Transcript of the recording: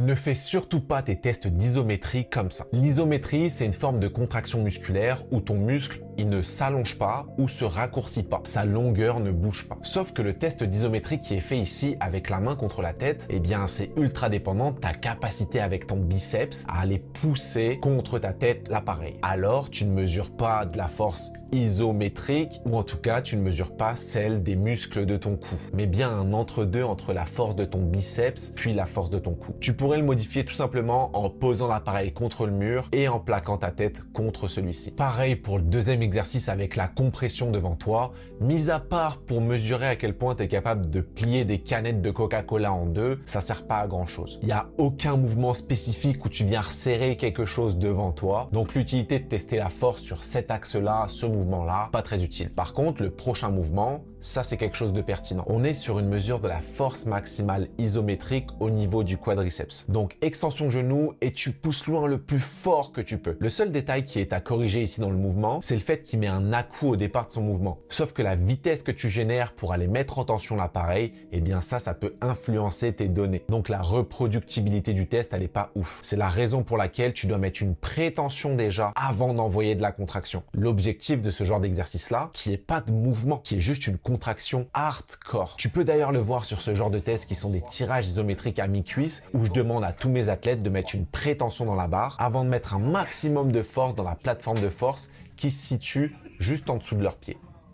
Ne fais surtout pas tes tests d'isométrie comme ça. L'isométrie, c'est une forme de contraction musculaire où ton muscle, il ne s'allonge pas ou se raccourcit pas. Sa longueur ne bouge pas. Sauf que le test d'isométrie qui est fait ici avec la main contre la tête, eh bien, c'est ultra dépendant de ta capacité avec ton biceps à aller pousser contre ta tête l'appareil. Alors, tu ne mesures pas de la force isométrique ou en tout cas, tu ne mesures pas celle des muscles de ton cou, mais bien un entre-deux entre la force de ton biceps puis la force de ton cou. Tu pourrais le modifier tout simplement en posant l'appareil contre le mur et en plaquant ta tête contre celui-ci. Pareil pour le deuxième exercice avec la compression devant toi, mis à part pour mesurer à quel point tu es capable de plier des canettes de Coca-Cola en deux, ça sert pas à grand chose. Il n'y a aucun mouvement spécifique où tu viens resserrer quelque chose devant toi, donc l'utilité de tester la force sur cet axe-là, ce mouvement-là, pas très utile. Par contre, le prochain mouvement, ça c'est quelque chose de pertinent. On est sur une mesure de la force maximale isométrique au niveau du quadriceps. Donc extension de genou et tu pousses loin le plus fort que tu peux. Le seul détail qui est à corriger ici dans le mouvement, c'est le fait qu'il met un à-coup au départ de son mouvement. Sauf que la vitesse que tu génères pour aller mettre en tension l'appareil, eh bien ça peut influencer tes données. Donc la reproductibilité du test, elle est pas ouf. C'est la raison pour laquelle tu dois mettre une prétention déjà avant d'envoyer de la contraction. L'objectif de ce genre d'exercice-là, qui est pas de mouvement, qui est juste une contraction hardcore. Tu peux d'ailleurs le voir sur ce genre de tests qui sont des tirages isométriques à mi-cuisse où je demande à tous mes athlètes de mettre une prétention dans la barre avant de mettre un maximum de force dans la plateforme de force qui se situe juste en dessous de leurs pieds.